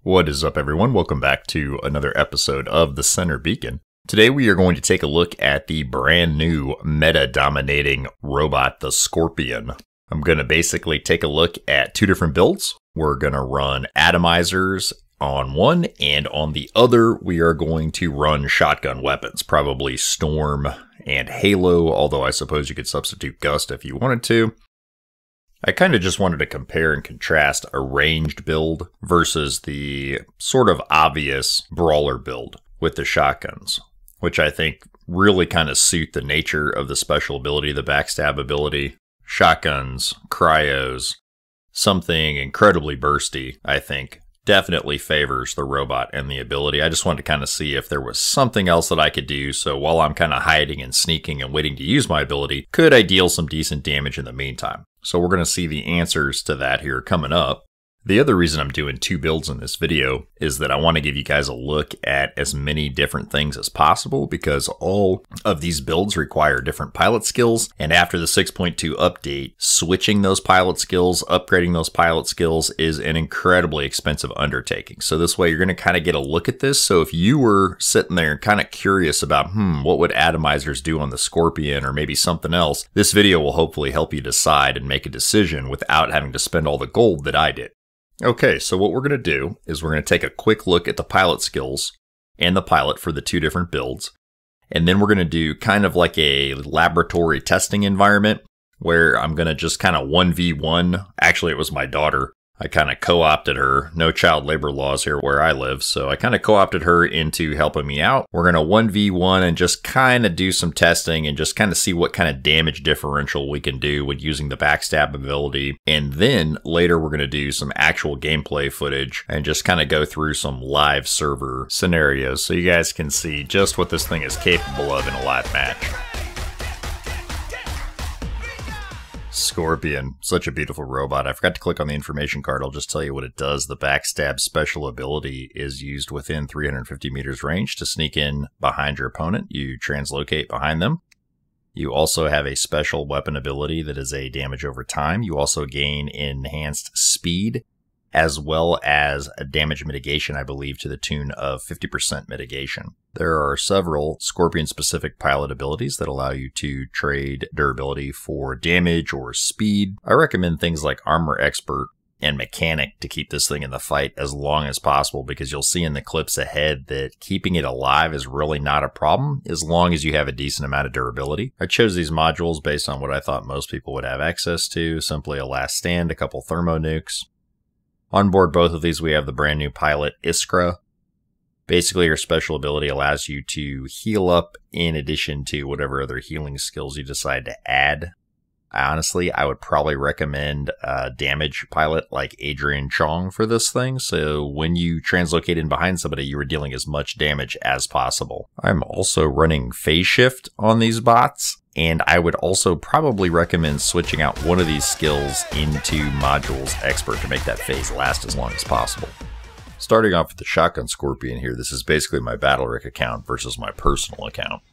What is up, everyone? Welcome back to another episode of the Center Beacon. Today we are going to take a look at the brand new meta-dominating robot, the Scorpion. I'm going to basically take a look at two different builds. We're going to run Atomizers on one, and on the other we are going to run shotgun weapons, probably Storm and Halo, although I suppose you could substitute Gust if you wanted to. I kind of just wanted to compare and contrast a ranged build versus the sort of obvious brawler build with the shotguns, which I think really kind of suit the nature of the special ability, the backstab ability. Shotguns, cryos, something incredibly bursty, I think, definitely favors the robot and the ability. I just wanted to kind of see if there was something else that I could do, so while I'm kind of hiding and sneaking and waiting to use my ability, could I deal some decent damage in the meantime? So we're going to see the answers to that here coming up. The other reason I'm doing two builds in this video is that I want to give you guys a look at as many different things as possible, because all of these builds require different pilot skills, and after the 6.2 update, switching those pilot skills, upgrading those pilot skills is an incredibly expensive undertaking. So this way you're going to kind of get a look at this. So if you were sitting there kind of curious about, what would Atomizers do on the Scorpion or maybe something else, this video will hopefully help you decide and make a decision without having to spend all the gold that I did. Okay, so what we're going to do is we're going to take a quick look at the pilot skills and the pilot for the two different builds. And then we're going to do kind of like a laboratory testing environment where I'm going to just kind of 1v1. Actually, it was my daughter. I kind of co-opted her. No child labor laws here where I live, so I kind of co-opted her into helping me out. We're going to 1v1 and just kind of do some testing and just kind of see what kind of damage differential we can do with using the backstab ability. And then later we're going to do some actual gameplay footage and just kind of go through some live server scenarios so you guys can see just what this thing is capable of in a live match. Scorpion, such a beautiful robot. I forgot to click on the information card. I'll just tell you what it does. The backstab special ability is used within 350 meters range to sneak in behind your opponent. You translocate behind them. You also have a special weapon ability that is a damage over time. You also gain enhanced speed as well as a damage mitigation, I believe, to the tune of 50% mitigation. There are several Scorpion-specific pilot abilities that allow you to trade durability for damage or speed. I recommend things like Armor Expert and Mechanic to keep this thing in the fight as long as possible, because you'll see in the clips ahead that keeping it alive is really not a problem as long as you have a decent amount of durability. I chose these modules based on what I thought most people would have access to, simply a last stand, a couple thermo nukes. On board both of these, we have the brand new pilot, Iskra. Basically, your special ability allows you to heal up in addition to whatever other healing skills you decide to add. Honestly, I would probably recommend a damage pilot like Adrian Chong for this thing, so when you translocate in behind somebody, you are dealing as much damage as possible. I'm also running Phase Shift on these bots, and I would also probably recommend switching out one of these skills into Modules Expert to make that phase last as long as possible. Starting off with the Shotgun Scorpion here, this is basically my BattleRick account versus my personal account.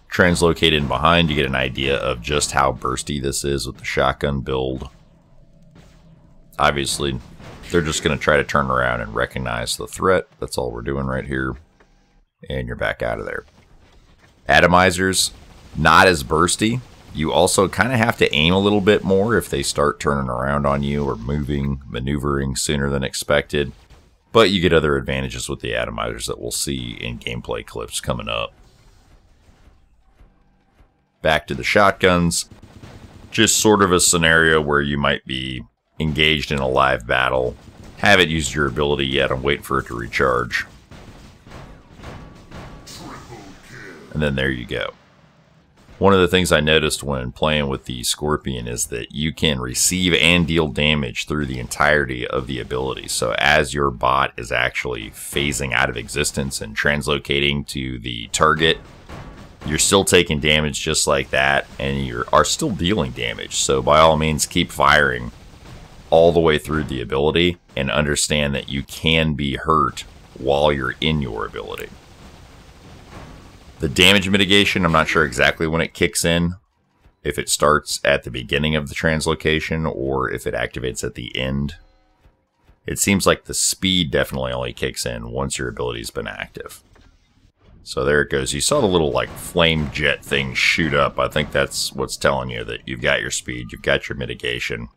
Translocate in behind, you get an idea of just how bursty this is with the shotgun build. Obviously, they're just going to try to turn around and recognize the threat. That's all we're doing right here. And you're back out of there. Atomizers, not as bursty. You also kind of have to aim a little bit more if they start turning around on you or maneuvering sooner than expected. But you get other advantages with the Atomizers that we'll see in gameplay clips coming up. Back to the shotguns. Just sort of a scenario where you might be engaged in a live battle. Haven't used your ability yet. I'm waiting for it to recharge. And then there you go. One of the things I noticed when playing with the Scorpion is that you can receive and deal damage through the entirety of the ability. So as your bot is actually phasing out of existence and translocating to the target, you're still taking damage just like that, and you are still dealing damage. So by all means, keep firing all the way through the ability and understand that you can be hurt while you're in your ability. The damage mitigation, I'm not sure exactly when it kicks in, if it starts at the beginning of the translocation or if it activates at the end. It seems like the speed definitely only kicks in once your ability's been active. So there it goes. You saw the little like flame jet thing shoot up. I think that's what's telling you that you've got your speed, you've got your mitigation.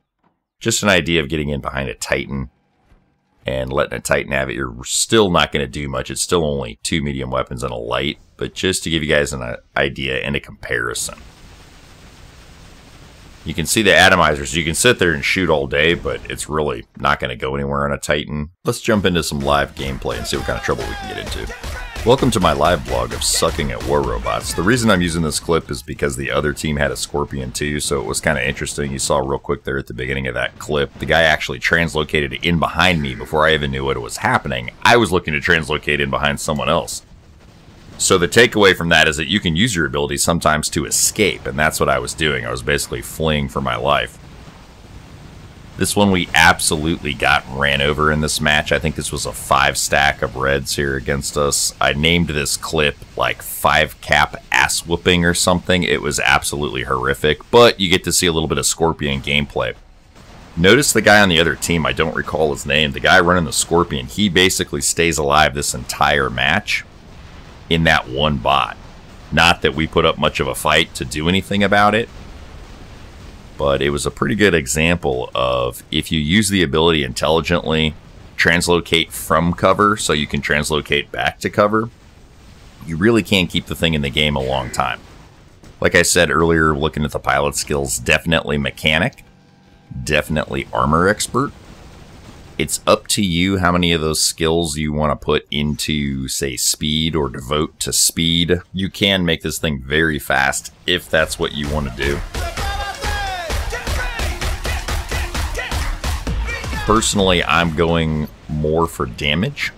Just an idea of getting in behind a Titan and letting a Titan have it. You're still not going to do much. It's still only 2 medium weapons and a light, but just to give you guys an idea and a comparison. You can see the Atomizers. You can sit there and shoot all day, but it's really not going to go anywhere on a Titan. Let's jump into some live gameplay and see what kind of trouble we can get into. Welcome to my live blog of sucking at war robots. The reason I'm using this clip is because the other team had a Scorpion too, so it was kind of interesting. You saw real quick there at the beginning of that clip, the guy actually translocated in behind me before I even knew what was happening. I was looking to translocate in behind someone else. So the takeaway from that is that you can use your ability sometimes to escape, and that's what I was doing. I was basically fleeing for my life. This one we absolutely got ran over in this match. I think this was a 5-stack of reds here against us. I named this clip like 5-cap ass whooping or something. It was absolutely horrific, but you get to see a little bit of Scorpion gameplay. Notice the guy on the other team, I don't recall his name, the guy running the Scorpion, he basically stays alive this entire match in that one bot. Not that we put up much of a fight to do anything about it, but it was a pretty good example of if you use the ability intelligently, translocate from cover so you can translocate back to cover, you really can keep the thing in the game a long time. Like I said earlier, looking at the pilot skills, definitely mechanic, definitely armor expert. It's up to you how many of those skills you want to put into, say, speed or devote to speed. You can make this thing very fast if that's what you want to do. Personally, I'm going more for damage.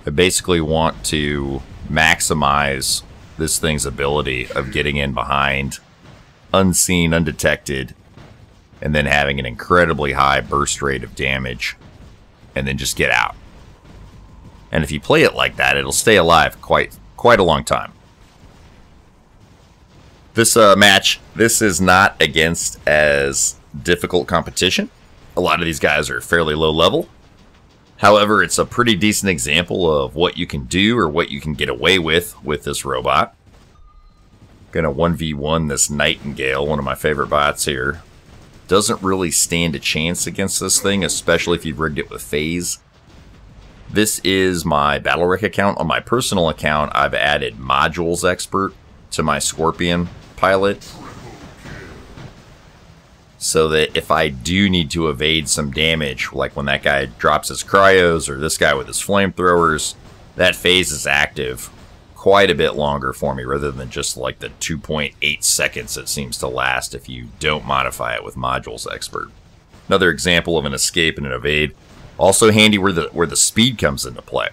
I basically want to maximize this thing's ability of getting in behind, unseen, undetected, and then having an incredibly high burst rate of damage, and then just get out. And if you play it like that, it'll stay alive quite a long time. This match, this is not against as difficult competition. A lot of these guys are fairly low level. However, it's a pretty decent example of what you can do or what you can get away with this robot. Gonna 1v1 this Nightingale, one of my favorite bots here. Doesn't really stand a chance against this thing, especially if you've rigged it with phase. This is my BattleRec account. On my personal account, I've added Modules Expert to my Scorpion pilot, so that if I do need to evade some damage, like when that guy drops his cryos or this guy with his flamethrowers, that phase is active quite a bit longer for me rather than just like the 2.8 seconds it seems to last if you don't modify it with Modules Expert. Another example of an escape and an evade. Also handy where the speed comes into play.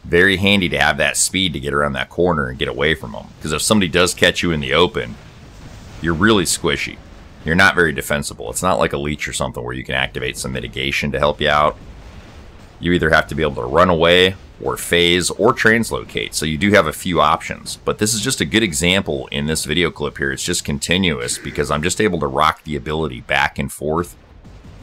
Very handy to have that speed to get around that corner and get away from them. Because if somebody does catch you in the open, you're really squishy. You're not very defensible. It's not like a leech or something where you can activate some mitigation to help you out. You either have to be able to run away, or phase, or translocate. So you do have a few options. But this is just a good example in this video clip here. It's just continuous because I'm just able to rock the ability back and forth,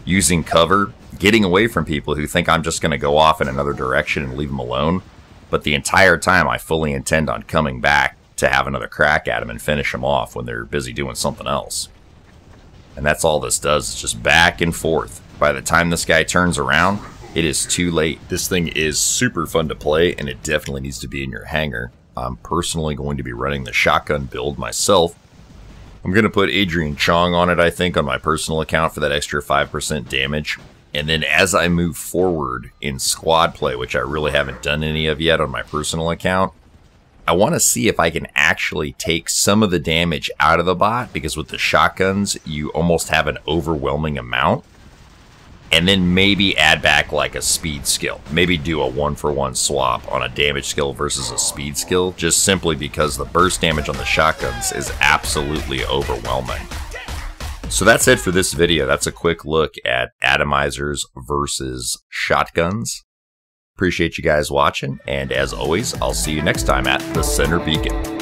using cover, getting away from people who think I'm just going to go off in another direction and leave them alone. But the entire time I fully intend on coming back to have another crack at them and finish them off when they're busy doing something else. And that's all this does, is just back and forth. By the time this guy turns around, it is too late. This thing is super fun to play, and it definitely needs to be in your hangar. I'm personally going to be running the shotgun build myself. I'm going to put Adrian Chong on it, I think, on my personal account for that extra 5% damage. And then as I move forward in squad play, which I really haven't done any of yet on my personal account, I want to see if I can actually take some of the damage out of the bot, because with the shotguns, you almost have an overwhelming amount. And then maybe add back like a speed skill. Maybe do a 1-for-1 swap on a damage skill versus a speed skill, just simply because the burst damage on the shotguns is absolutely overwhelming. So that's it for this video. That's a quick look at atomizers versus shotguns. Appreciate you guys watching, and as always, I'll see you next time at the Center Beacon.